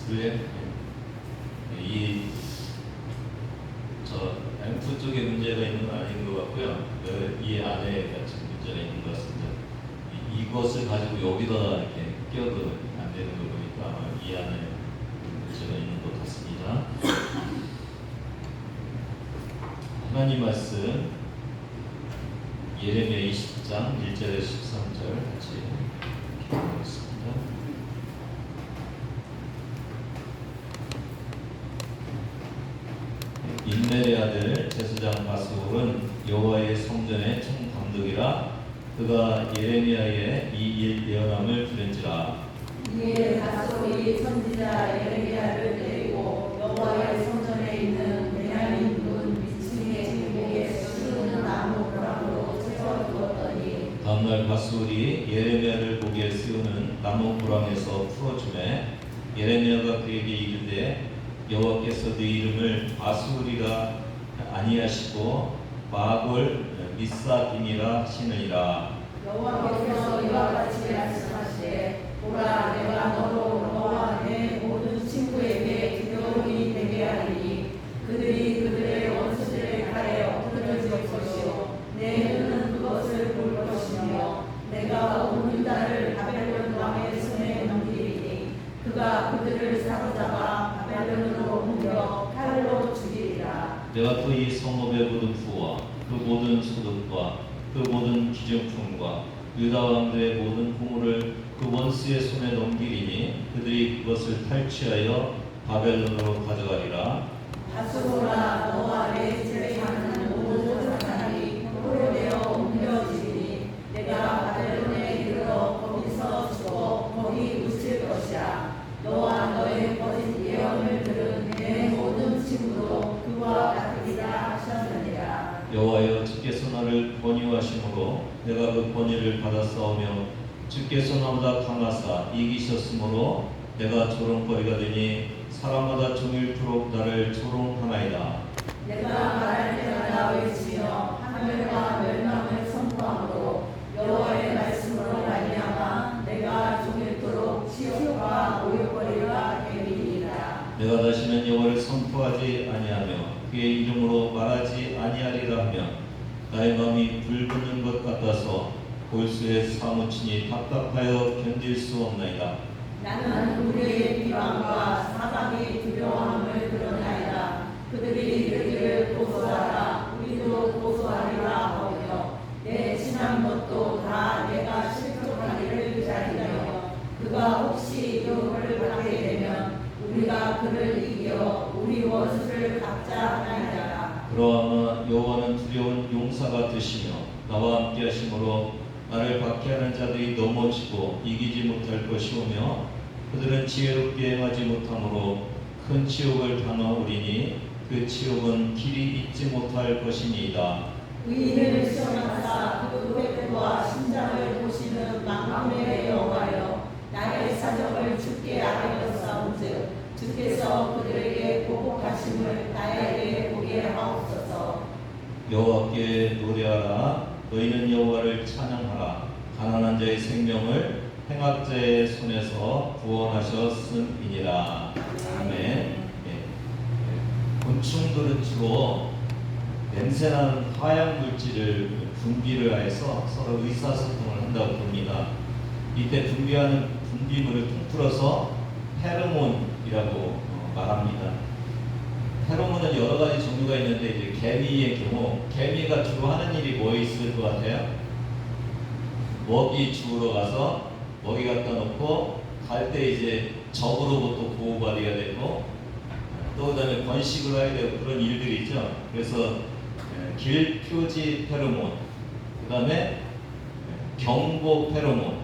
그래? 저 앰프 쪽에 문제가 있는 건 아닌 것 같고요. 이 안에 지금 문제가 있는 것 같습니다. 이것을 가지고 여기다 이렇게 끼워도 안 되는 거 보니까 아마 이 안에 문제가 있는 것 같습니다. 하나님 말씀 예레미야 20장 1절에서 13절 같이 읽어보겠습니다. 임멜의 아들 제사장 바스올은 여호와의 성전의 총감독이라 그가 예레미야의 이 일 예언함을 들은지라. 이에 바스올이 선지자 예레미야를 데리고 여호와의 성전에 있는 베냐민 문 위층의 제목에 쓰는 나무 보람으로 세워두었더니 다음날 바스올이 예레미야를 보게 세우는 나무 보람에서 풀어주매 예레미야가 그에게 이르되 여호와께서 네 이름을 바스올이라 아니하시고 바골 미사빔이라 하시느니라. 여호와께서 이와 같이 말씀하시되 보라 내가 너로 너와 내 모든 친구에게 두려움이 되게 하리니 그들이 그들의 원수들의 칼에 엎드러질 것이요 내 눈은 그것을 볼 것이며 내가 온 유다를 바벨론 왕의 손에 넘기리니 그가 그들을 사로잡아 바벨론으로 옮겨 칼로 죽이리라. 내가 또 이 성읍의 모든 부와 그 모든 소득과 그 모든 기증품과 유다 왕들의 모든 보물을 그 원수의 손에 넘기리니 그들이 그것을 탈취하여 바벨론으로 가져가리라. 바스로라 너와 내 집에 사는 모든 사람이 포로 되어 옮겨지리니 내가 바벨론에 이르러 거기서 죽어 거기 묻힐 것이야. 너와 너의 거짓 예언을 들은 내 모든 친구도 그와 같으리라 하셨느니라. 여호와여 주께서 나를 권유하심으로 내가 그 권유를 받아 싸우며 주께서 나보다 강하사 이기셨으므로 내가 조롱거리가 되니 사람마다 종일토록 나를 조롱하나이다. 내가 말할 때마다 외치며 하늘과 멸망을 선포함으로 여호와의 말씀으로 말미암아 내가 종일토록 치욕과 모욕거리가 되리이다. 내가 다시는 여호와를 선포하지 아니하며 그의 이름으로 말하지 아니하리라 하며 나의 마음이 불붙는 것 같아서 골수에 사무치니 답답하여 견딜 수 없나이다. 나는 우리의 비방과 사방이 두려워함을 드러나이다. 그들이 이르기를 고소하라 우리도 고소하리라 하오며 내 지난 것도 다 내가 실족하기를 기다리며 그가 혹시 유혹을 받게 되면 우리가 그를 이겨 우리 원수를 갚자 하나이다. 그러하나 여호와는 두려운 용사가 되시며 나와 함께 하심으로 나를 박해하는 자들이 넘어지고 이기지 못할 것이오며 그들은 지혜롭게 행하지 못함으로 큰 치욕을 당하오리니 그 치욕은 길이 잊지 못할 것이니이다. 의인을 시험하사 그 고백과 심장을 보시는 만군의 여호와여 나의 사정을 주께 알아보사온즉 주께서 그들에게 보복하심을 나에게 보게 하옵소서. 여호와께 노래하라 너희는 여호와를 찬양하라 가난한 자의 생명을 행악자의 손에서 구원하셨음이니라. 아멘. 곤충들은 주로 냄새나는 화학 물질을 분비를 해서 서로 의사소통을 한다고 봅니다. 이때 분비하는 분비물을 통틀어서 페로몬이라고 말합니다. 페로몬은 여러 가지 종류가 있는데 이제 개미의 경우 개미가 주로 하는 일이 뭐 있을 것 같아요? 먹이 주우러 가서 먹이 갖다 놓고 갈 때 이제 적으로부터 보호받아야 되고 또 그다음에 번식을 해야 되고 그런 일들이 있죠. 그래서 길표지 페로몬, 그다음에 경고 페로몬,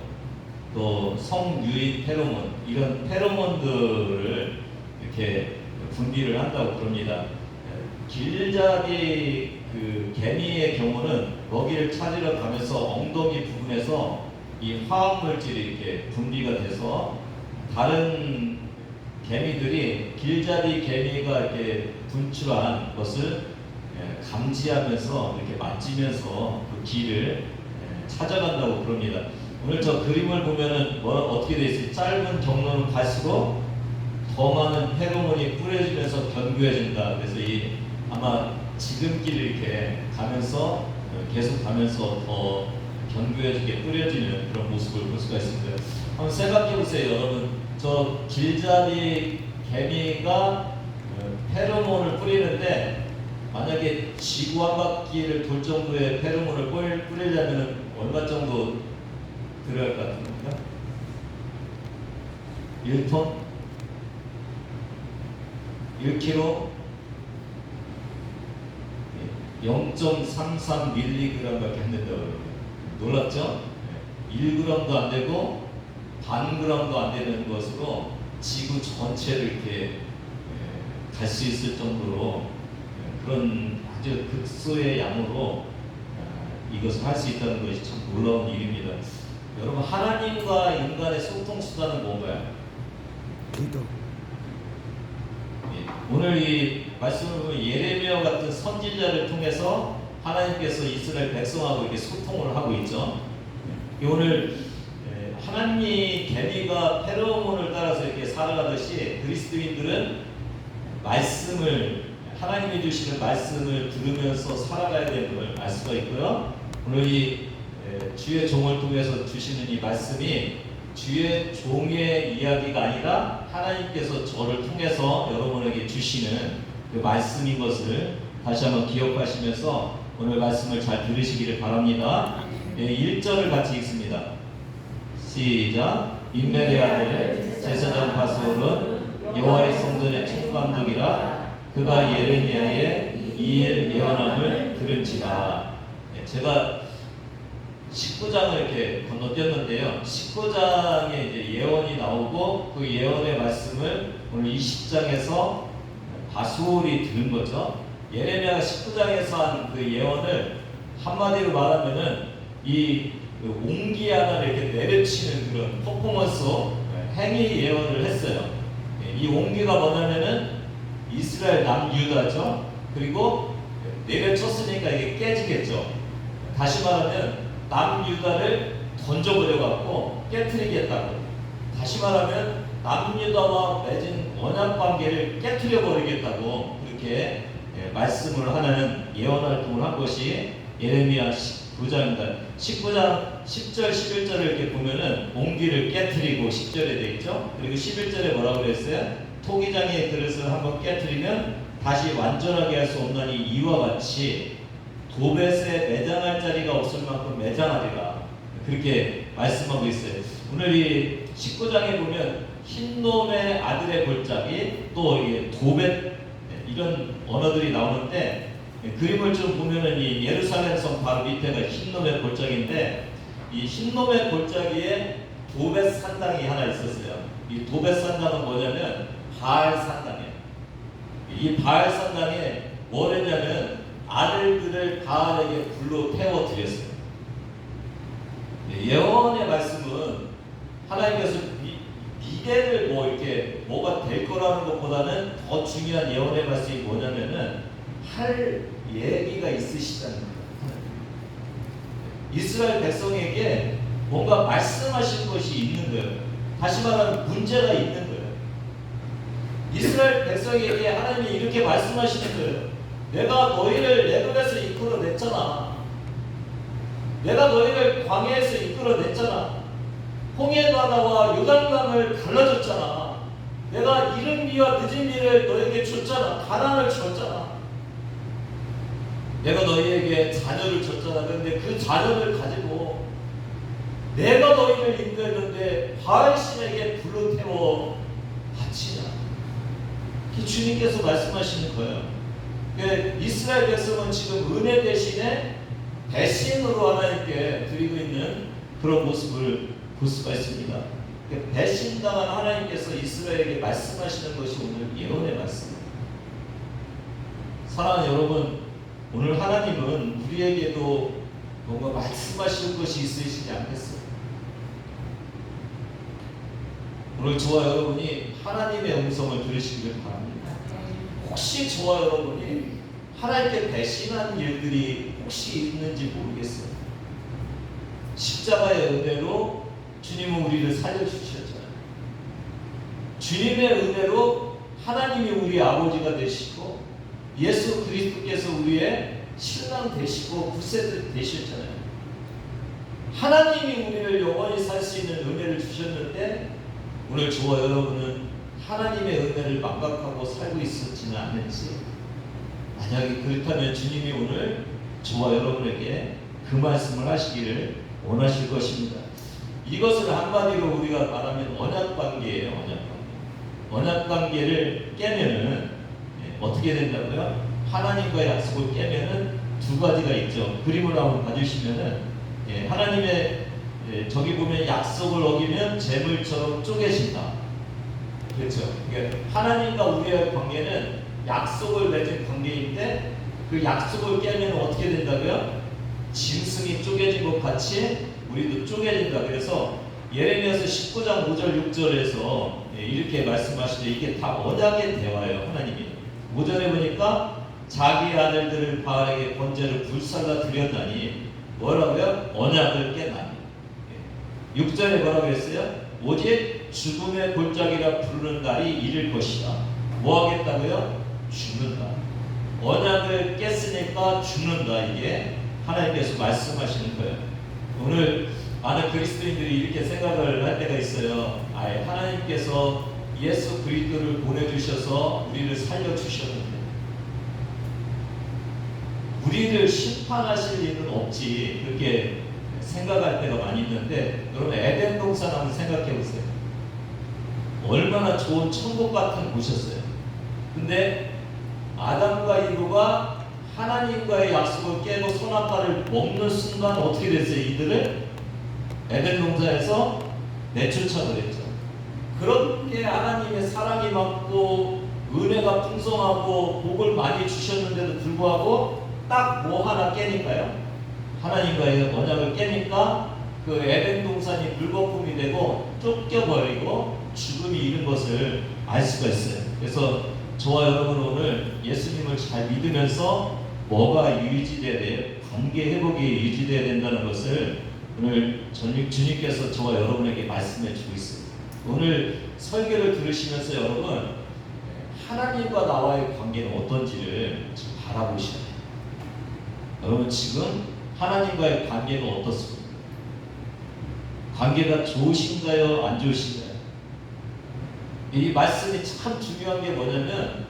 또 성유입 페로몬 이런 페로몬들을 이렇게 분비를 한다고 그럽니다. 길잡이 그 개미의 경우는 먹이를 찾으러 가면서 엉덩이 부분에서 이 화학물질이 이렇게 분비가 돼서 다른 개미들이 길잡이 개미가 이렇게 분출한 것을 감지하면서 이렇게 만지면서 그 길을 찾아간다고 그럽니다. 오늘 저 그림을 보면은 어떻게 되어 있어요? 짧은 경로는 갈수록 더 많은 페로몬이 뿌려지면서 견고해진다. 그래서 이 아마 지름길 이렇게 가면서 계속 가면서 더 견고해지게 뿌려지는 그런 모습을 볼 수가 있습니다. 한번 생각해 보세요, 여러분. 저 길잡이 개미가 페로몬을 뿌리는데 만약에 지구 한 바퀴를 돌 정도의 페로몬을 뿌리려면 얼마 정도 들어갈 것 같습니까? 1톤? 1kg? 0.33mg밖에 안 된다고 그러고요. 놀랍죠? 1g도 안 되고 반 g도 안 되는 것으로 지구 전체를 이렇게 갈 수 있을 정도로 그런 아주 극소의 양으로 이것을 할 수 있다는 것이 참 놀라운 일입니다. 여러분, 하나님과 인간의 소통 수단은 뭔가요? 오늘 이 말씀을 보면 예레미야 같은 선지자를 통해서 하나님께서 이스라엘 백성하고 이렇게 소통을 하고 있죠. 오늘 하나님이 개미가 페로몬을 따라서 이렇게 살아가듯이 그리스도인들은 말씀을, 하나님이 주시는 말씀을 들으면서 살아가야 되는 걸 알 수가 있고요. 오늘 이 주의 종을 통해서 주시는 이 말씀이 주의 종의 이야기가 아니라 하나님께서 저를 통해서 여러분에게 주시는 그 말씀인 것을 다시 한번 기억하시면서 오늘 말씀을 잘 들으시기를 바랍니다. 1절을 같이 읽습니다. 시작. 임멜의 아들 제사장 바솔은 여호와의 성전의 총감독이라 그가 예레미야의 이엘 예언함을 들은지라. 제가 19장을 이렇게 건너뛰었는데요. 19장에 이제 예언이 나오고 그 예언의 말씀을 오늘 20장에서 바솔이 들은 거죠. 예레미야가 19장에서 한 그 예언을 한마디로 말하면은 이 옹기 하나를 이렇게 내려치는 그런 퍼포먼스로 행위 예언을 했어요. 이 옹기가 뭐냐면은 이스라엘 남유다죠. 그리고 내려쳤으니까 이게 깨지겠죠. 다시 말하면 남유다를 던져버려 갖고 깨트리겠다고. 다시 말하면 남유다와 맺은 언약 관계를 깨트려 버리겠다고 그렇게 말씀을 하는 예언 활동을 한 것이 예레미야 19장입니다. 19장 10절 11절을 이렇게 보면은 옹기를 깨트리고 10절에 되어 있죠. 그리고 11절에 뭐라고 그랬어요? 토기장의 그릇을 한번 깨트리면 다시 완전하게 할 수 없나니 이와 같이 도벳에 매장할 자리가 없을 만큼 매장하리라. 그렇게 말씀하고 있어요. 오늘 이 19장에 보면 흰놈의 아들의 골짜기, 또 도벳, 이런 언어들이 나오는데 그림을 좀 보면은 이 예루살렘 성 바로 밑에가 흰놈의 골짜기인데 이 흰놈의 골짜기에 도벳 산당이 하나 있었어요. 이 도벳 산당은 뭐냐면 바알 산당이에요. 이 바알 산당에 뭘 했냐면 아들들을 바알에게 불로 태워 드렸어요. 예언의 말씀은 하나님께서 미래를 뭐 이렇게 뭐가 될 거라는 것보다는 더 중요한 예언의 말씀이 뭐냐면은 할 얘기가 있으시다는 거예요. 이스라엘 백성에게 뭔가 말씀하신 것이 있는 거예요. 다시 말하면 문제가 있는 거예요. 이스라엘 백성에게 하나님이 이렇게 말씀하시는 거예요. 내가 너희를 애굽에서 이끌어냈잖아. 내가 너희를 광야에서 이끌어냈잖아. 홍해 바다와 요단강을 갈라줬잖아. 내가 이른 비와 늦은 비를 너에게 줬잖아. 가난을 줬잖아. 내가 너희에게 자녀를 줬잖아. 그런데 그 자녀를 가지고 내가 너희를 인도했는데 바알 신에게 불로 태워 바치냐. 주님께서 말씀하시는 거예요. 이스라엘 백성은 지금 은혜 대신에 배신으로 하나님께 드리고 있는 그런 모습을 볼 수가 있습니다. 배신당한 하나님께서 이스라엘에게 말씀하시는 것이 오늘 예언의 말씀입니다. 사랑하는 여러분, 오늘 하나님은 우리에게도 뭔가 말씀하시는 것이 있으시지 않겠어요? 오늘 저와 여러분이 하나님의 음성을 들으시기를 바랍니다. 혹시 저와 여러분이 하나님께 배신한 일들이 혹시 있는지 모르겠어요. 십자가의 은혜로 주님은 우리를 살려주셨잖아요. 주님의 은혜로 하나님이 우리 아버지가 되시고 예수 그리스도께서 우리의 신랑 되시고 구세주 되셨잖아요. 하나님이 우리를 영원히 살 수 있는 은혜를 주셨는데 오늘 저와 여러분은 하나님의 은혜를 망각하고 살고 있었지는 않는지, 만약에 그렇다면 주님이 오늘 저와 여러분에게 그 말씀을 하시기를 원하실 것입니다. 이것을 한마디로 우리가 말하면 언약관계예요. 언약관계를 깨면은 어떻게 된다고요? 하나님과의 약속을 깨면은 두 가지가 있죠. 그림을 한번 봐주시면은 하나님의 저기 보면 약속을 어기면 재물처럼 쪼개진다. 그렇죠. 그러니까 하나님과 우리의 관계는 약속을 맺은 관계인데 그 약속을 깨면 어떻게 된다고요? 짐승이 쪼개진 것 같이 우리도 쪼개진다. 그래서 예레미야서 19장 5절 6절에서 이렇게 말씀하시죠. 이게 다 언약의 대화예요. 하나님이 5절에 보니까 자기 아들들을 바알에게 번제를 불살라 드렸나니 뭐라고요? 언약을 깨나니. 6절에 뭐라고 했어요? 오직 죽음의 골짜기라 부르는 날이 이를 것이다. 뭐 하겠다고요? 죽는다. 언약을 깼으니까 죽는다. 이게 하나님께서 말씀하시는 거예요. 오늘 많은 그리스도인들이 이렇게 생각을 할 때가 있어요. 아예 하나님께서 예수 그리스도를 보내주셔서 우리를 살려주셨는데 우리를 심판하실 일은 없지, 그렇게 생각할 때가 많이 있는데, 여러분 에덴 동산 한번 생각해 보세요. 얼마나 좋은 천국 같은 곳이었어요. 근데 아담과 이브가 하나님과의 약속을 깨고 선악과를 먹는 순간 어떻게 됐어요? 이들을 에덴 동산에서 내쫓아버렸죠. 그렇게 하나님의 사랑이 많고 은혜가 풍성하고 복을 많이 주셨는데도 불구하고 딱 뭐 하나 깨니까요. 하나님과의 언약을 깨니까 그 에덴 동산이 불거품이 되고 쫓겨버리고 죽음이 이른 것을 알 수가 있어요. 그래서 저와 여러분 오늘 예수님을 잘 믿으면서 뭐가 유지돼야 돼요? 관계 회복이 유지돼야 된다는 것을 오늘 주님께서 저와 여러분에게 말씀해 주고 있습니다. 오늘 설교를 들으시면서 여러분 하나님과 나와의 관계는 어떤지를 지금 바라보셔야 돼요. 여러분 지금 하나님과의 관계가 어떻습니까? 관계가 좋으신가요? 안 좋으신가요? 이 말씀이 참 중요한 게 뭐냐면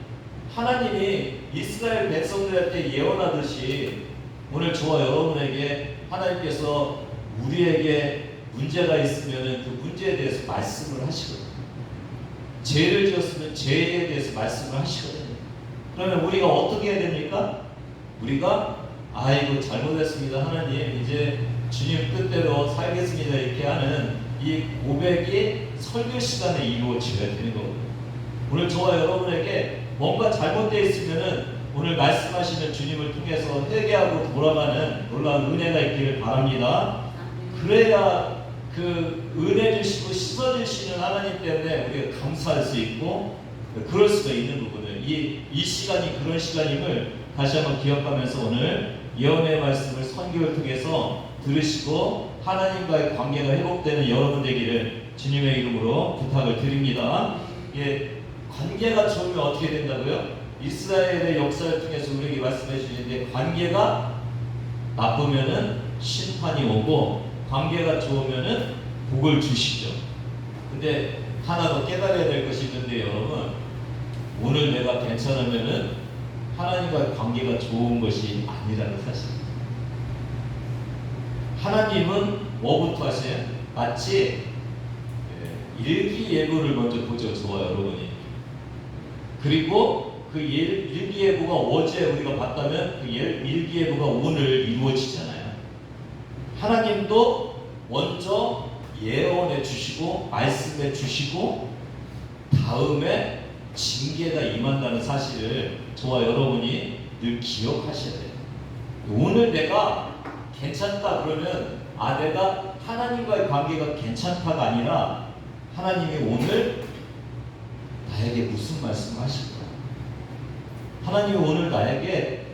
하나님이 이스라엘 백성들한테 예언하듯이 오늘 저와 여러분에게 하나님께서 우리에게 문제가 있으면 그 문제에 대해서 말씀을 하시거든요. 죄를 지었으면 죄에 대해서 말씀을 하시거든요. 그러면 우리가 어떻게 해야 됩니까? 우리가 아이고 잘못했습니다 하나님, 이제 주님 뜻대로 살겠습니다 이렇게 하는 이 고백이 설교 시간에 이루어져야 되는 거거든요. 오늘 저와 여러분에게 뭔가 잘못되어 있으면은 오늘 말씀하시는 주님을 통해서 회개하고 돌아가는 놀라운 은혜가 있기를 바랍니다. 그래야 그 은혜 주시고 씻어주시는 하나님 때문에 우리가 감사할 수 있고 그럴 수가 있는 부분을 이 시간이 그런 시간임을 다시 한번 기억하면서 오늘 예언의 말씀을 선교를 통해서 들으시고 하나님과의 관계가 회복되는 여러분 되기를 주님의 이름으로 부탁을 드립니다. 관계가 좋으면 어떻게 된다고요? 이스라엘의 역사를 통해서 우리에게 말씀해 주시는데 관계가 나쁘면은 심판이 오고 관계가 좋으면은 복을 주시죠. 근데 하나 더 깨달아야 될 것이 있는데 여러분 오늘 내가 괜찮으면은 하나님과의 관계가 좋은 것이 아니라는 사실. 하나님은 뭐부터 하세요? 마치 일기예보를 먼저 보죠. 저와 여러분이. 그리고 그 일기예보가 어제 우리가 봤다면 그 일기예보가 오늘 이루어지잖아요. 하나님도 먼저 예언해 주시고 말씀해 주시고 다음에 징계가 임한다는 사실을 저와 여러분이 늘 기억하셔야 돼요. 오늘 내가 괜찮다 그러면 내가 하나님과의 관계가 괜찮다가 아니라 하나님이 오늘 나에게 무슨 말씀을 하실까? 하나님이 오늘 나에게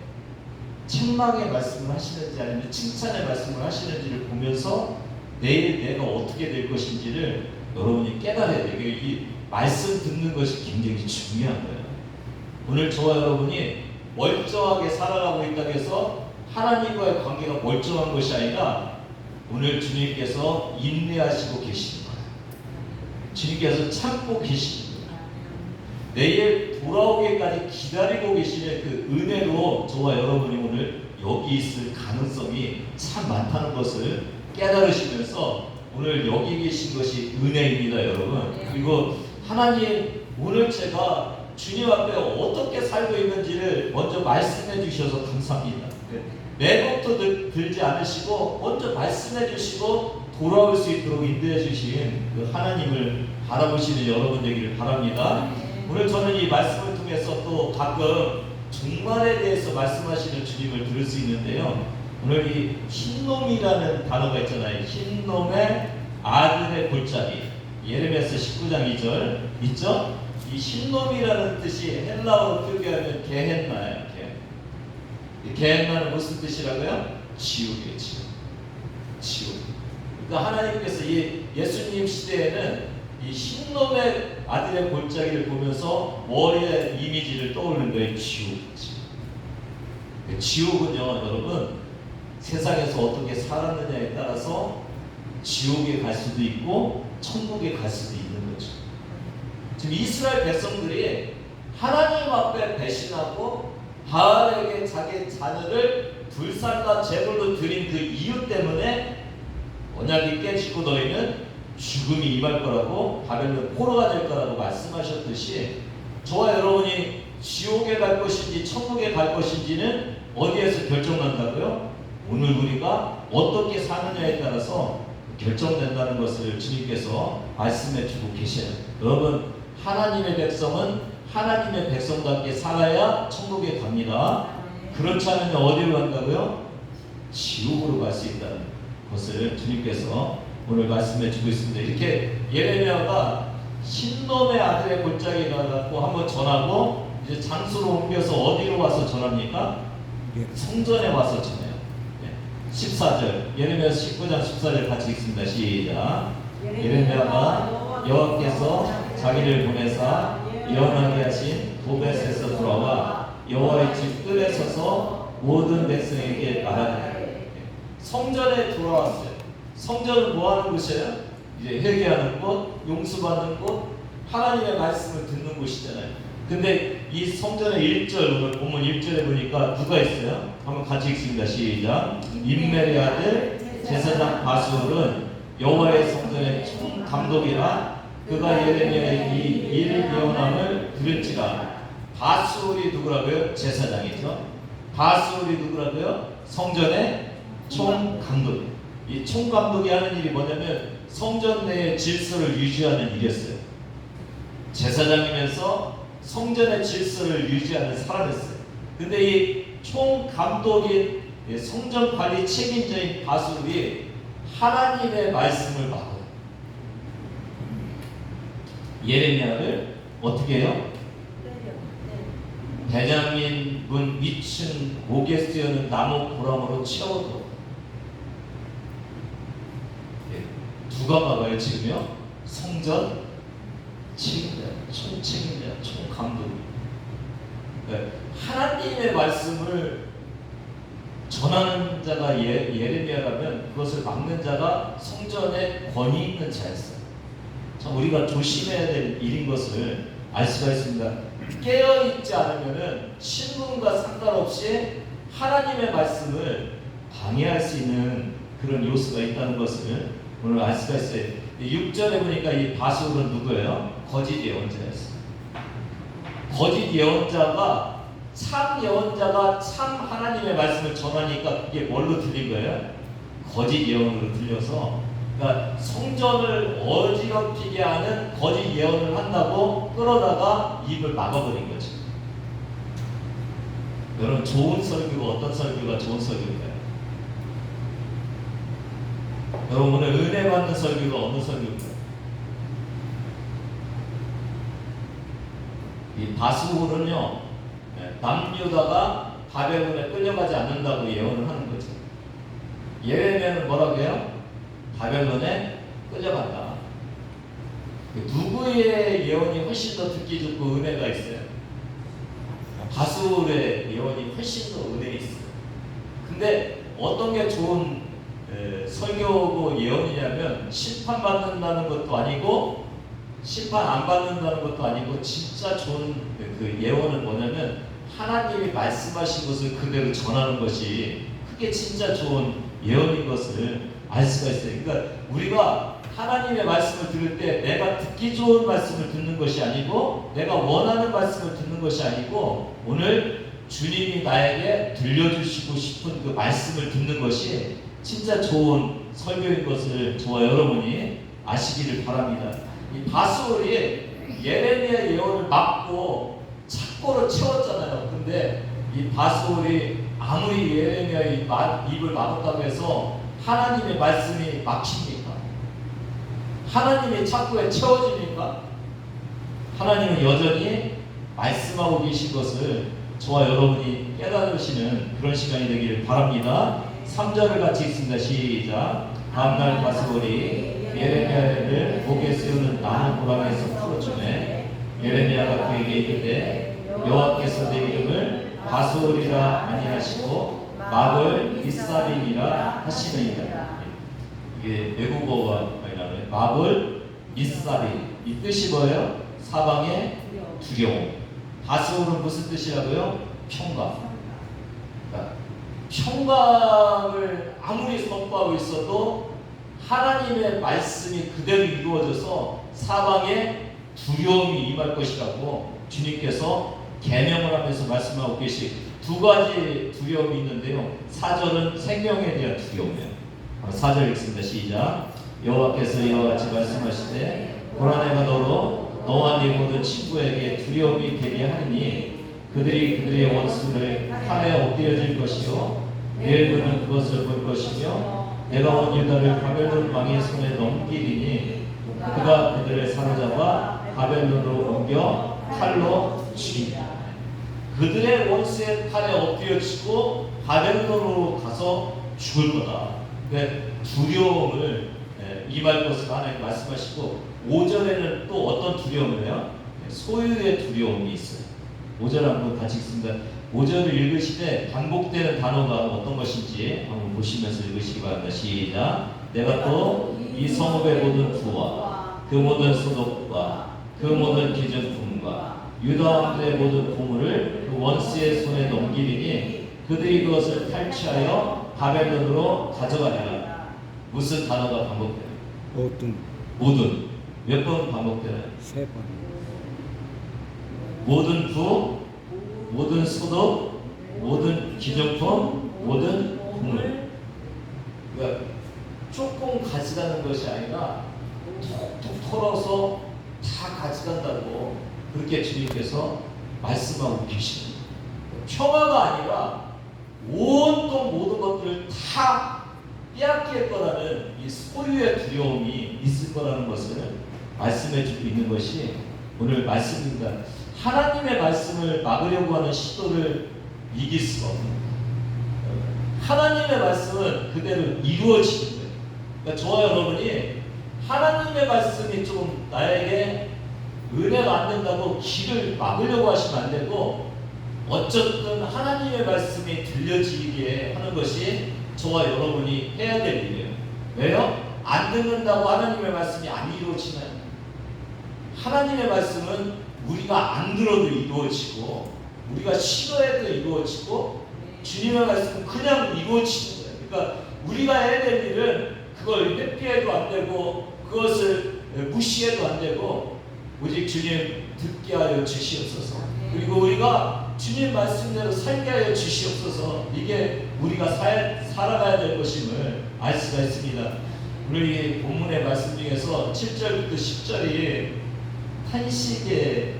책망의 말씀을 하시는지 아니면 칭찬의 말씀을 하시는지를 보면서 내일 내가 어떻게 될 것인지를 여러분이 깨달아야 돼요. 이 말씀 듣는 것이 굉장히 중요한 거예요. 오늘 저와 여러분이 멀쩡하게 살아가고 있다고 해서 하나님과의 관계가 멀쩡한 것이 아니라 오늘 주님께서 인내하시고 계시는 거예요. 주님께서 참고 계시는 거예요. 내일 돌아오기까지 기다리고 계시는 그 은혜로 저와 여러분이 오늘 여기 있을 가능성이 참 많다는 것을 깨달으시면서 오늘 여기 계신 것이 은혜입니다, 여러분. 그리고 하나님, 오늘 제가 주님 앞에 어떻게 살고 있는지를 먼저 말씀해 주셔서 감사합니다. 매복도 들지 않으시고 먼저 말씀해 주시고 돌아올 수 있도록 인도해 주신 그 하나님을 바라보시는 여러분 되기를 바랍니다. 오늘 저는 이 말씀을 통해서 또 가끔 종말에 대해서 말씀하시는 주님을 들을 수 있는데요. 오늘 이 흰놈이라는 단어가 있잖아요. 흰놈의 아들의 골짜기. 예레미야서 19장 2절 있죠? 이 흰놈이라는 뜻이 헬라어로 표기하면 게헨나예요. 게헨나는 무슨 뜻이라고요? 지옥이에요. 지옥. 그러니까 하나님께서 이 예수님 시대에는 이 흰놈의 아들의 골짜기를 보면서 머리에 이미지를 떠올리는 거예요. 지옥은요, 여러분, 세상에서 어떻게 살았느냐에 따라서 지옥에 갈 수도 있고 천국에 갈 수도 있는 거죠. 지금 이스라엘 백성들이 하나님 앞에 배신하고 바알에게 자기 자녀를 불살과 제물로 드린 그 이유 때문에 언약이 깨지고 너희는 죽음이 임할 거라고 바벨론 포로가 될 거라고 말씀하셨듯이 저와 여러분이 지옥에 갈 것인지 천국에 갈 것인지는 어디에서 결정난다고요? 오늘 우리가 어떻게 사느냐에 따라서 결정된다는 것을 주님께서 말씀해 주고 계셔요. 여러분, 하나님의 백성은 하나님의 백성답게 살아야 천국에 갑니다. 그렇지 않으면 어디로 간다고요? 지옥으로 갈 수 있다는 것을 주님께서 오늘 말씀해 주고 있습니다. 이렇게 예레미야가 흰놈의 아들의 골짜기에 가갖고 한번 전하고 이제 장소로 옮겨서 어디로 와서 전합니까? 성전에 와서 전해요. 14절 예레미야서 19장 14절 같이 읽습니다. 시작. 예레미야가 여호와께서 자기를 보내사 예언하게 하신 도벳에서 돌아와 여호와의 집 뜰에 서서 모든 백성에게 말하되 성전에 돌아왔어요. 성전은 뭐하는 곳이에요? 이제 회개하는 곳, 용서받는 곳, 하나님의 말씀을 듣는 곳이잖아요. 근데 이 성전의 1절, 오늘 본문 1절에 보니까 누가 있어요? 한번 같이 읽습니다. 시작. 임멜의 아들 제사장 바술은 여호와의 성전의 총감독이라 그가 예레미야의 이 일 예언함을 들을지라. 바술이 누구라고요? 제사장이죠. 바술이 누구라고요? 성전의 총감독. 이 총감독이 하는 일이 뭐냐면 성전 내의 질서를 유지하는 일이었어요. 제사장이면서 성전의 질서를 유지하는 사람이었어요. 근데 이 총감독인 성전 관리 책임자인 바술이 하나님의 말씀을 막아요. 예레미야를 어떻게 해요? 베냐민 문 위층 목에 쓰여는 나무 고랑으로 채워도 누가 막아요 지금요? 성전 책임자, 총책임자, 총감독. 하나님의 말씀을 전하는 자가 예레미야라면 그것을 막는 자가 성전에 권위 있는 자였어요. 참 우리가 조심해야 될 일인 것을 알 수가 있습니다. 깨어있지 않으면은 신분과 상관없이 하나님의 말씀을 방해할 수 있는 그런 요소가 있다는 것을 오늘 알 수가 있어요. 6절에 보니까 이 바술은 누구예요? 거짓 예언자였어요. 거짓 예언자가 참 예언자가 참 하나님의 말씀을 전하니까 그게 뭘로 들린 거예요? 거짓 예언으로 들려서, 그러니까 성전을 어지럽히게 하는 거짓 예언을 한다고 끌어다가 입을 막아버린 거죠. 여러분, 좋은 설교가 어떤 설교가 좋은 설교인가요? 여러분, 오늘 은혜 받는 설교가 어느 설교인가요? 이 바수르는요, 남유다가 바벨론에 끌려가지 않는다고 예언을 하는 거죠. 예레미야는 뭐라고 해요? 바벨론에 끌려간다. 누구의 예언이 훨씬 더 듣기 좋고 은혜가 있어요? 바술의 예언이 훨씬 더 은혜 있어요. 근데 어떤 게 좋은 설교고 예언이냐면 심판받는다는 것도 아니고 심판 안 받는다는 것도 아니고 진짜 좋은 그 예언은 뭐냐면 하나님이 말씀하신 것을 그대로 전하는 것이 그게 진짜 좋은 예언인 것을 알 수가 있어요. 그러니까 우리가 하나님의 말씀을 들을 때 내가 듣기 좋은 말씀을 듣는 것이 아니고 내가 원하는 말씀을 듣는 것이 아니고 오늘 주님이 나에게 들려주시고 싶은 그 말씀을 듣는 것이 진짜 좋은 설교인 것을 저와 여러분이 아시기를 바랍니다. 이 바술이 예레미야 예언을 막고 착고로 채웠잖아요. 근데 이 바술이 아무리 예레미야의 입을 막았다고 해서 하나님의 말씀이 막힙니까? 하나님의 착고에 채워집니까? 하나님은 여전히 말씀하고 계신 것을 저와 여러분이 깨달으시는 그런 시간이 되기를 바랍니다. 3절을 같이 읽습니다. 시작. 다음날 바술이 예레미야를 목에 세우는 나무 고랑에서 풀어주매 예레미야가 그에게 이르되 여호와께서 내 이름을 바술이라 아니하시고 마블 이사림이라 하시느니라. 이게 외국어가 아니라요. 마블 이사림. 이 뜻이 뭐예요? 사방의 두려움. 바술은 무슨 뜻이라고요? 평강. 그러니까 평강을 아무리 선포하고 있어도 하나님의 말씀이 그대로 이루어져서 사방에 두려움이 임할 것이라고 주님께서 계명을 하면서 말씀하고 계시 두 가지 두려움이 있는데요. 4절은 생명에 대한 두려움이에요. 4절 읽습니다. 시작. 여호와께서 이와 같이 말씀하시되 보라 내가 너와 네 모든 친구에게 두려움이 되게 하리니 그들이 그들의 원수를 칼에 엎드려질 것이요 내일 그는 그것을 볼 것이며 내가 온 유다를 바벨론 왕의 손에 넘기리니 그가 그들을 사로잡아 바벨론으로 옮겨 칼로 죽이리라. 그들의 원수의 칼에 엎드려지고 바벨론으로 가서 죽을 거다. 두려움을 임할 것을 하나님 말씀하시고 5절에는 또 어떤 두려움이에요? 소유의 두려움이 있어요. 5절 한번 같이 읽습니다. 5절을 읽으실 때 반복되는 단어가 어떤 것인지 한번 보시면서 읽으시기 바랍니다. 시작. 내가 또 이 성읍의 모든 부와 그 모든 소득과 그 모든 기준품과 유다 왕들의 모든 보물을 그 원수의 손에 넘기리니 그들이 그것을 탈취하여 바벨론으로 가져가리라. 무슨 단어가 반복돼요? 모든. 몇 번 반복되나요? 3번. 모든 부, 모든 소득, 모든 기념품, 모든 보물. 그러니까 조금 가져가는 것이 아니라 톡톡 털어서 다 가져간다고 그렇게 주님께서 말씀하고 계십니다. 평화가 아니라 온통 모든 것들을 다 빼앗길 거라는 이 소유의 두려움이 있을 거라는 것을 말씀해 주고 있는 것이 오늘 말씀입니다. 하나님의 말씀을 막으려고 하는 시도를 이길 수가 없는 거예요. 하나님의 말씀은 그대로 이루어지는 거예요. 그러니까 저와 여러분이 하나님의 말씀이 좀 나에게 은혜가 안 된다고 길을 막으려고 하시면 안 되고 어쨌든 하나님의 말씀이 들려지게 하는 것이 저와 여러분이 해야 될 일이에요. 왜요? 안 듣는다고 하나님의 말씀이 안 이루어지나요? 하나님의 말씀은 우리가 안 들어도 이루어지고 우리가 싫어해도 이루어지고 주님의 말씀은 그냥 이루어지는 거예요. 그러니까 우리가 해야 될 일은 그걸 회피해도 안 되고 그것을 무시해도 안 되고 오직 주님 듣게 하여 주시옵소서. 그리고 우리가 주님 말씀대로 살게 하여 주시옵소서. 이게 우리가 살아가야 될 것임을 알 수가 있습니다. 우리 본문의 말씀 중에서 7절부터 10절이 탄식의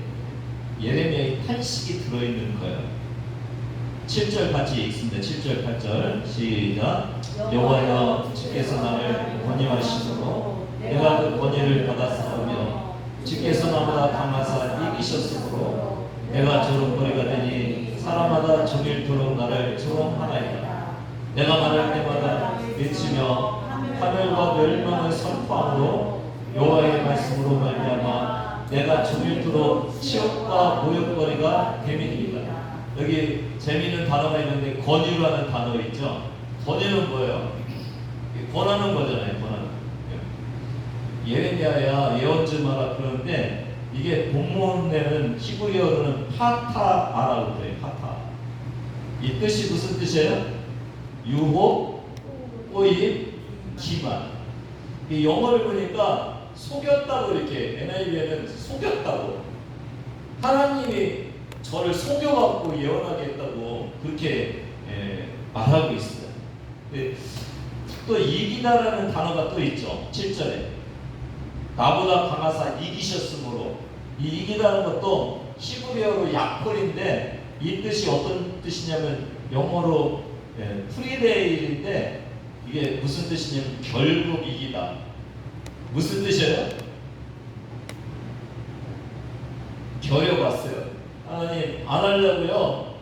예레미야의 탄식이 들어있는 거예요. 7절 같이 읽습니다. 7절 8절 시작. 여호와여 주께서 나를 권유하시므로 내가 그 권유를 받았사오며 주께서 나보다 강하사 이기셨으므로 내가 조롱거리가 되니 사람마다 종일토록 나를 조롱하나이다. 내가 말할 때마다 외치며 하늘과 멸망을 선포함으로 여호와의 말씀으로 말미암아 내가 종일토록 치욕과 모욕거리가 됨이니이다. 여기 재미있는 단어가 있는데 권유라는 단어 있죠. 권유는 뭐예요? 권하는 거잖아요. 권하는. 예레미야야 예언 좀 하라 그러는데 이게 본문에는 히브리어로는 파타아라고 그래요. 파타. 이 뜻이 무슨 뜻이에요? 유혹, 꼬임, 기만. 이 영어를 보니까 속였다고 이렇게 NIV에는 속였다고 하나님이 저를 속여갖고 예언하게 했다고 그렇게 말하고 있어요. 또 이기다라는 단어가 또 있죠. 7절에 나보다 강하사 이기셨으므로 이 이기다는 것도 히브리어로 약폴인데 이 뜻이 어떤 뜻이냐면 영어로 프리데일인데 이게 무슨 뜻이냐면 결국 이기다. 무슨 뜻이에요? 겨려봤어요. 하나님 안 하려고요.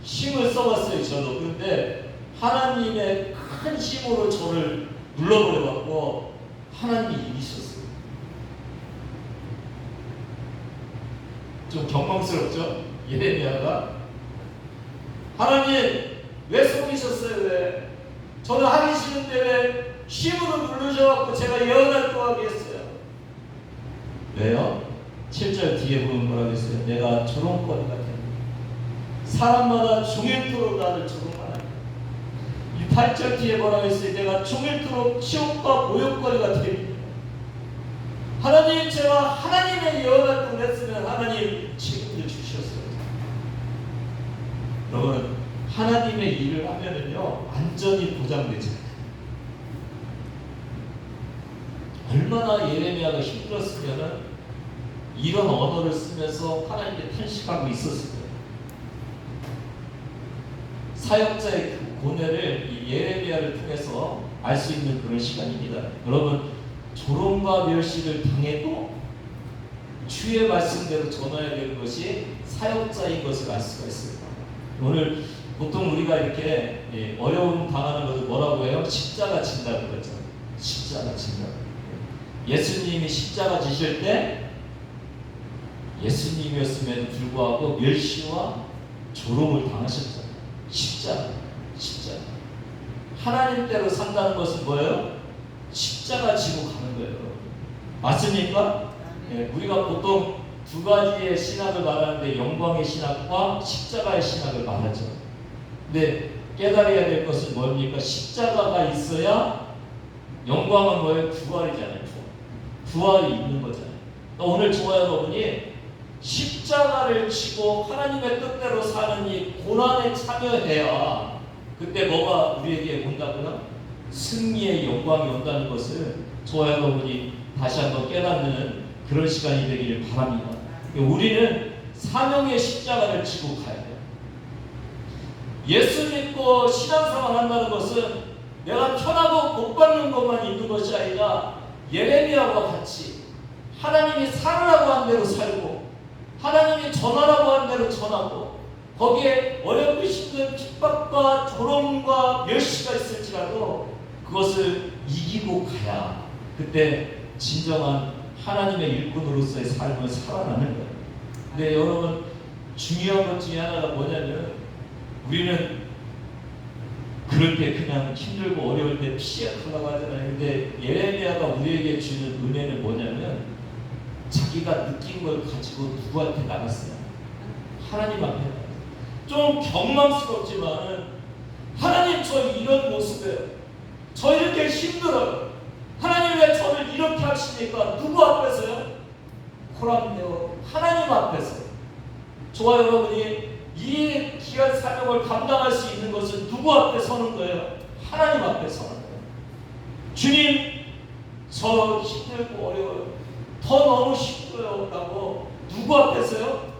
힘을 써봤어요. 저도. 그런데 하나님의 큰 힘으로 저를 눌러버려갖고 하나님이 이기셨어요. 좀 경망스럽죠? 예레미야가 하나님 왜 속이셨어요? 왜? 저는 하기 싫은데 왜 힘으로 누르셔갖고 제가 예언할 거 하게 했어요? 왜요? 7절 뒤에 보면 뭐라고 했어요? 내가 조롱거리 같은 사람마다 종일토록 나를 조롱하라. 이 8절 뒤에 뭐라고 했어요? 내가 종일토록 치욕과 모욕거리가 됩니다. 하나님 제가 하나님의 예언할 걸 했으면 하나님 책임져 주셨어요. 여러분 하나님의 일을 하면은요 안전이 보장되죠. 얼마나 예레미야가 힘들었으면은 이런 언어를 쓰면서 하나님께 탄식하고 있었을 거예요. 사역자의 그 고뇌를 이 예레미야를 통해서 알 수 있는 그런 시간입니다. 여러분 조롱과 멸시를 당해도 주의 말씀대로 전해야 되는 것이 사역자인 것을 알 수가 있습니다. 오늘 보통 우리가 이렇게 어려움 당하는 것을 뭐라고 해요? 십자가 진다고 그러죠. 십자가 진다. 예수님이 십자가 지실 때 예수님이었음에도 불구하고 멸시와 조롱을 당하셨잖아요. 십자가. 하나님대로 산다는 것은 뭐예요? 십자가 지고 가는 거예요. 맞습니까? 우리가 보통 두 가지의 신학을 말하는데 영광의 신학과 십자가의 신학을 말하죠. 근데 깨달아야 될 것은 뭡니까? 십자가가 있어야 영광은 뭐예요? 부활이잖아요. 부활이 있는 거잖아요. 오늘 저와 여러분이 십자가를 지고 하나님의 뜻대로 사는 이 고난에 참여해야 그때 뭐가 우리에게 온다고요? 승리의 영광이 온다는 것을 저와 여러분이 다시 한번 깨닫는 그런 시간이 되기를 바랍니다. 우리는 사명의 십자가를 지고 가야 돼요. 예수 믿고 신앙생활 한다는 것은 내가 편하고 복 받는 것만 있는 것이 아니라 예레미야와 같이 하나님이 살으라고 한 대로 살고 하나님이 전하라고 한 대로 전하고 거기에 어렵고 힘든 핍박과 조롱과 멸시가 있을지라도 그것을 이기고 가야 그때 진정한 하나님의 일꾼으로서의 삶을 살아나는 거예요. 근데 여러분 중요한 것 중에 하나가 뭐냐면 우리는 그럴 때 그냥 힘들고 어려울 때 피하려고 하잖아요. 근데 예레미야가 우리에게 주는 은혜는 뭐냐면 자기가 느낀 걸 가지고 누구한테 나갔어요? 하나님 앞에. 좀 경망스럽지만 하나님 저 이런 모습에 저 이렇게 힘들어요. 하나님 왜 저를 이렇게 하시니까 누구 앞에서요? 코람네오 하나님 앞에서. 저와 여러분이 이 귀한 사명을 감당할 수 있는 것은 누구 앞에 서는 거예요? 하나님 앞에 서는 거예요. 주님 저 힘들고 어려워요. 더 너무 힘들어요 라고 누구 앞에서요?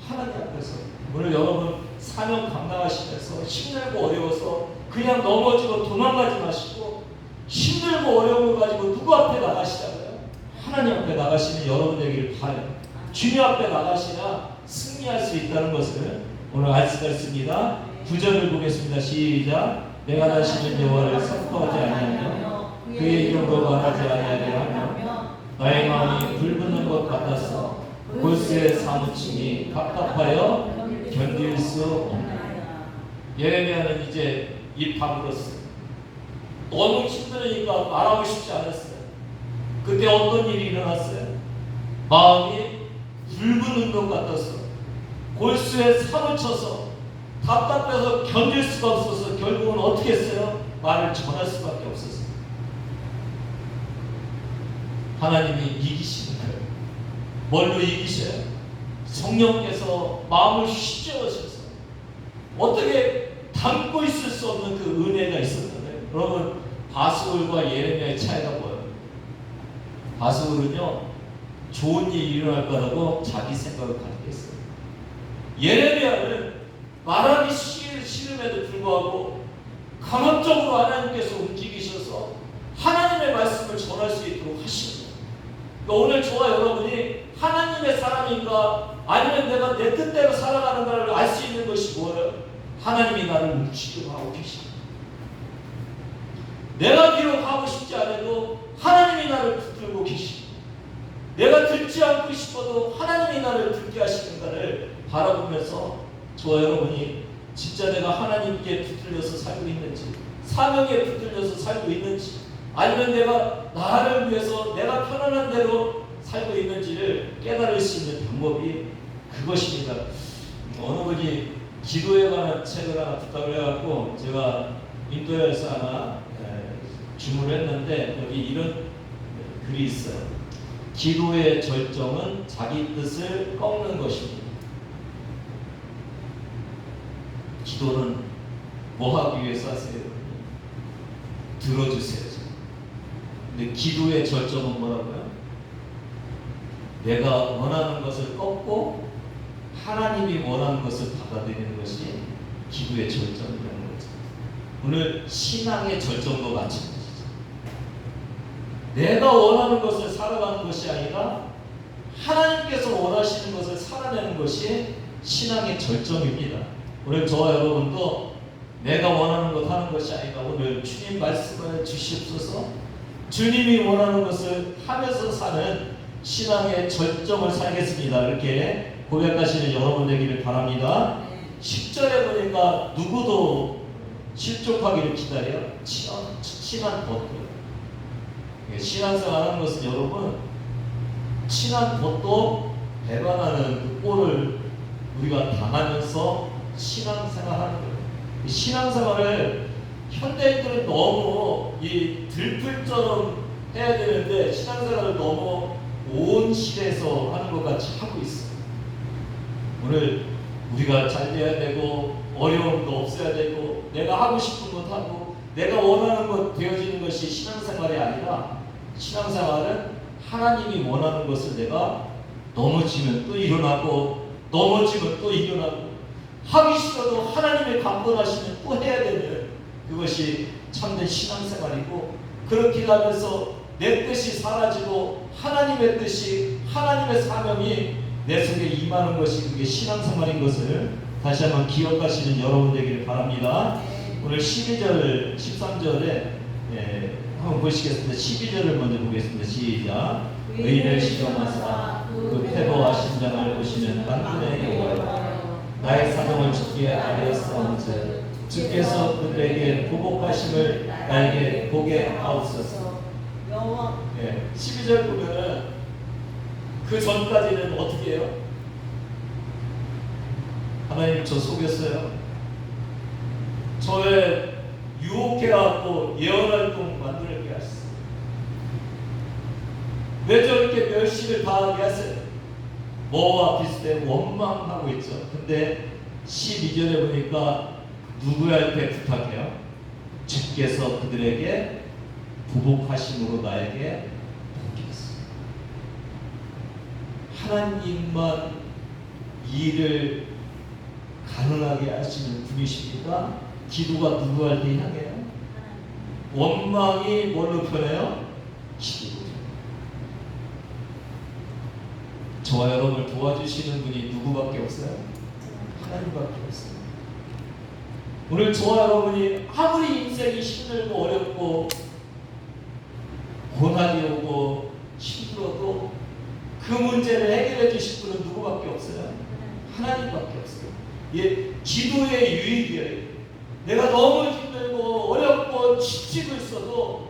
하나님 앞에서. 오늘 여러분 사명 감당하시면서 힘들고 어려워서 그냥 넘어지고 도망가지 마시고 힘들고 어려움을 가지고 누구 앞에 나가시라고요? 하나님 앞에 나가시는 여러분 되기를 바라요. 주님 앞에 나가시나 승리할 수 있다는 것을 오늘 알 수가 있습니다. 9절을 보겠습니다. 시작. 내가 다시는 여호와를 선포하지 아니하며 그의 이름으로 말하지 아니하려 하며 나의 마음이 불붙는 것 같아서 골수의 사무침이 답답하여 견딜 수 없나이다. 예레미야는 이제 입 다물었어요. 너무 힘드니까 말하고 싶지 않았어요. 그때 어떤 일이 일어났어요? 마음이 불붙는 것 같아서 골수에 사무쳐서 답답해서 견딜 수가 없어서 결국은 어떻게 했어요? 말을 전할 수밖에 없었어요. 하나님이 이기시는 거예요. 뭘로 이기셔요? 성령께서 마음을 휘저으셔서 어떻게 담고 있을 수 없는 그 은혜가 있었던 거예요. 여러분, 바스울과 예레미야의 차이가 뭐예요? 바스울은요, 좋은 일이 일어날 거라고 자기 생각을 가지고 있어요. 예레미야는 말하기 싫음에도 불구하고 강압적으로 하나님께서 움직이셔서 하나님의 말씀을 전할 수 있도록 하시는 거예요. 그러니까 오늘 저와 여러분이 하나님의 사람인가 아니면 내가 내 뜻대로 살아가는가를 알 수 있는 것이 뭐예요? 하나님이 나를 움직이고 하고 계십니다. 내가 비록 하고 싶지 않아도 하나님이 나를 붙들고 계십니다. 내가 듣지 않고 싶어도 하나님이 나를 듣게 하시는가를 바라보면서 저와 여러분이 진짜 내가 하나님께 붙들려서 살고 있는지, 사명에 붙들려서 살고 있는지, 아니면 내가 나를 위해서 내가 편안한 대로 살고 있는지를 깨달을 수 있는 방법이 그것입니다. 어느 분이 기도에 관한 책을 하나 부탁을 해갖고 제가 인도에서 하나 주문을 했는데 여기 이런 글이 있어요. 기도의 절정은 자기 뜻을 꺾는 것입니다. 기도는 뭐 하기 위해서 하세요? 들어주세요. 근데 기도의 절정은 뭐라고요? 내가 원하는 것을 꺾고 하나님이 원하는 것을 받아들이는 것이 기도의 절정이라는 거죠. 오늘 신앙의 절정도 마찬가지죠. 내가 원하는 것을 살아가는 것이 아니라 하나님께서 원하시는 것을 살아내는 것이 신앙의 절정입니다. 오늘 저와 여러분도 내가 원하는 것 하는 것이 아니라 오늘 주님 말씀을 주시옵소서. 주님이 원하는 것을 하면서 사는 신앙의 절정을 살겠습니다. 이렇게 고백하시는 여러분 되기를 바랍니다. 10절에 보니까 누구도 실족하기를 기다려 친한 벗도. 신앙생활 하는 것은 여러분, 친한 벗도 배반하는 그 꼴을 우리가 당하면서 신앙생활 하는 거예요. 신앙생활을 현대인들은 너무 이 들풀처럼 해야 되는데 신앙생활을 너무 온실에서 하는 것 같이 하고 있어요. 오늘 우리가 잘 돼야 되고 어려움도 없어야 되고 내가 하고 싶은 것 하고 내가 원하는 것 되어지는 것이 신앙생활이 아니라 신앙생활은 하나님이 원하는 것을 내가 넘어지면 또 일어나고 넘어지면 또 일어나고 하기 싫어도 하나님의 강권하시면 또 해야 되는 그것이 참된 신앙생활이고 그렇게 하면서 내 뜻이 사라지고 하나님의 뜻이 하나님의 사명이 내 속에 임하는 것이 그게 신앙생활인 것을 다시 한번 기억하시는 여러분 되기를 바랍니다. 오늘 12절, 13절에 한번 보시겠습니다. 12절을 먼저 보겠습니다. 시작. 의인을 시험하사 그 태도와 심장을 보시는 만군의 여호와여, 나의 사정을 주께 아뢰었사온즉 주께서 그들에게 보복하심을 나에게 보게 하옵소서. 12절 보면은 그 전까지는 어떻게 해요? 하나님 저 속였어요. 저의 유혹해갖고 예언활동 만들게 하셨어요. 왜 저렇게 멸시를 당하게 하세요? 뭐와 비슷해? 원망하고 있죠. 근데 12절에 보니까 누구한테 부탁해요? 주께서 그들에게 보복하심으로 나에게 복했어요. 하나님만 일을 가능하게 하시는 분이십니까? 기도가 누구한테 향해요? 원망이 뭘로 표현해요? 기도. 저와 여러분을 도와주시는 분이 누구밖에 없어요? 하나님밖에 없어요. 오늘 저와 여러분이 아무리 인생이 힘들고 어렵고 고난이 오고 힘들어도 그 문제를 해결해 주실 분은 누구밖에 없어요? 하나님밖에 없어요. 예, 기도의 유익이에요. 내가 너무 힘들고 어렵고 지치고 있어도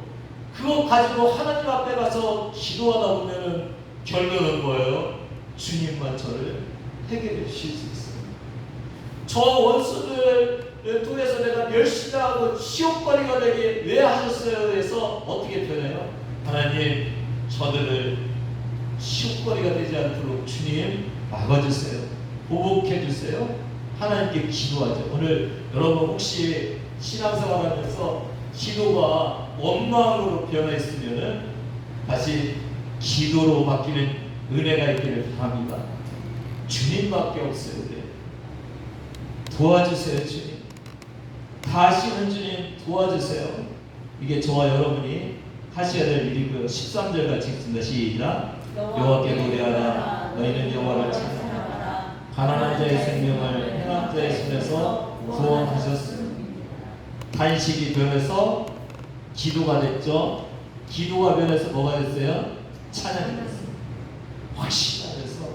그거 가지고 하나님 앞에 가서 기도하다 보면은 결론은 뭐예요? 주님만 저를 해결해 주실 수 있어요. 저 원수들을 통해서 내가 열심히 하고 치욕거리가 되게 왜 하셨어요? 해서 어떻게 표현해요? 하나님, 저들을 치욕거리가 되지 않도록 주님 막아주세요. 보복해주세요. 하나님께 기도하죠. 오늘 여러분 혹시 신앙생활하면서 기도가 원망으로 변화했으면은 다시 기도로 바뀌는 은혜가 있기를 바랍니다. 주님밖에 없어요. 네. 도와주세요, 주님. 다시는 주님 도와주세요. 이게 저와 여러분이 하셔야 될 일이고요. 13절 같이 읽습니다. 시작. 여호와께 노래하라. 너희는 여호와를 찬양하라. 가난한 자의 생명을 해난 자의 손에서 구원하셨습니다. 단식이 변해서 기도가 됐죠. 기도가 변해서 뭐가 됐어요? 찬양이 됐어요. 확신하면서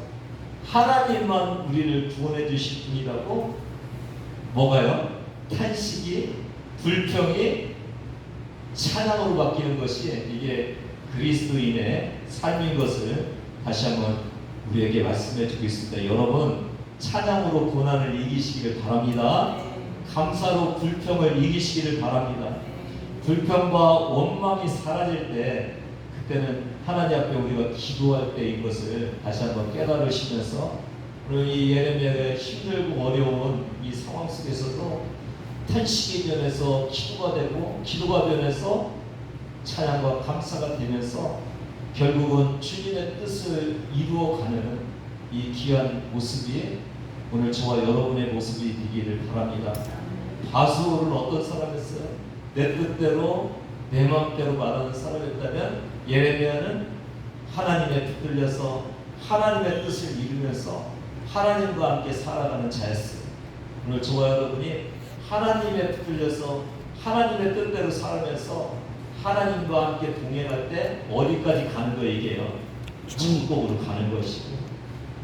하나님만 우리를 구원해 주실 분이라고 뭐가요? 탄식이, 불평이 찬양으로 바뀌는 것이 이게 그리스도인의 삶인 것을 다시 한번 우리에게 말씀해 주고 있습니다. 여러분, 찬양으로 고난을 이기시기를 바랍니다. 감사로 불평을 이기시기를 바랍니다. 불평과 원망이 사라질 때 그때는 하나님 앞에 우리가 기도할 때인 것을 다시 한번 깨달으시면서 오늘 이 예레미야의 힘들고 어려운 이 상황 속에서도 탄식이 변해서 기도가 되고 기도가 변해서 찬양과 감사가 되면서 결국은 주님의 뜻을 이루어가는 이 귀한 모습이 오늘 저와 여러분의 모습이 되기를 바랍니다. 바수는 어떤 사람이었어요? 내 뜻대로 내 마음대로 말하는 사람이었다면 예레미야는 하나님의 붙들려서 하나님의 뜻을 이루면서 하나님과 함께 살아가는 자였어요. 오늘 저와 여러분이 하나님의 붙들려서 하나님의 뜻대로 살면서 하나님과 함께 동행할 때 어디까지 가는 거 얘기해요? 천국으로 가는 것이고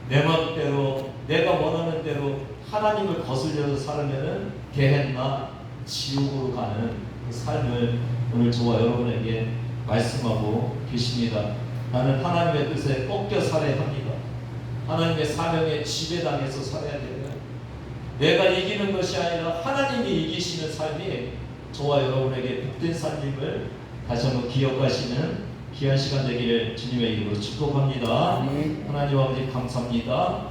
내 마음대로 내가 원하는 대로 하나님을 거슬려서 살면은 게헨나 지옥으로 가는 그 삶을 오늘 저와 여러분에게 말씀하고 계십니다. 나는 하나님의 뜻에 꺾여 살아야 합니다. 하나님의 사명에 지배당해서 살아야 되고요. 내가 이기는 것이 아니라 하나님이 이기시는 삶이 저와 여러분에게 복된 삶임을 다시 한번 기억하시는 귀한 시간 되기를 주님의 이름으로 축복합니다. 하나님 아버지 감사합니다.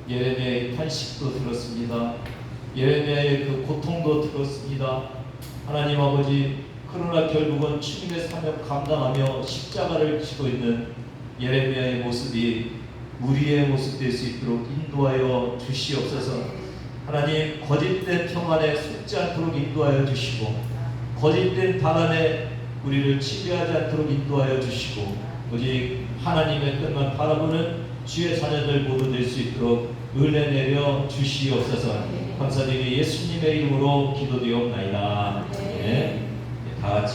예레미야의 탄식도 들었습니다. 예레미야의 그 고통도 들었습니다. 하나님 아버지, 그러나 결국은 주님의 사명 감당하며 십자가를 지고 있는 예레미야의 모습이 우리의 모습 될 수 있도록 인도하여 주시옵소서. 하나님, 거짓된 평안에 속지 않도록 인도하여 주시고 거짓된 방안에 우리를 지배하지 않도록 인도하여 주시고 오직 하나님의 뜻만 바라보는 주의 자녀들 모두 될 수 있도록 은혜 내려 주시옵소서. 감사드리며 예수님의 이름으로 기도되옵나이다. 네. 다 같이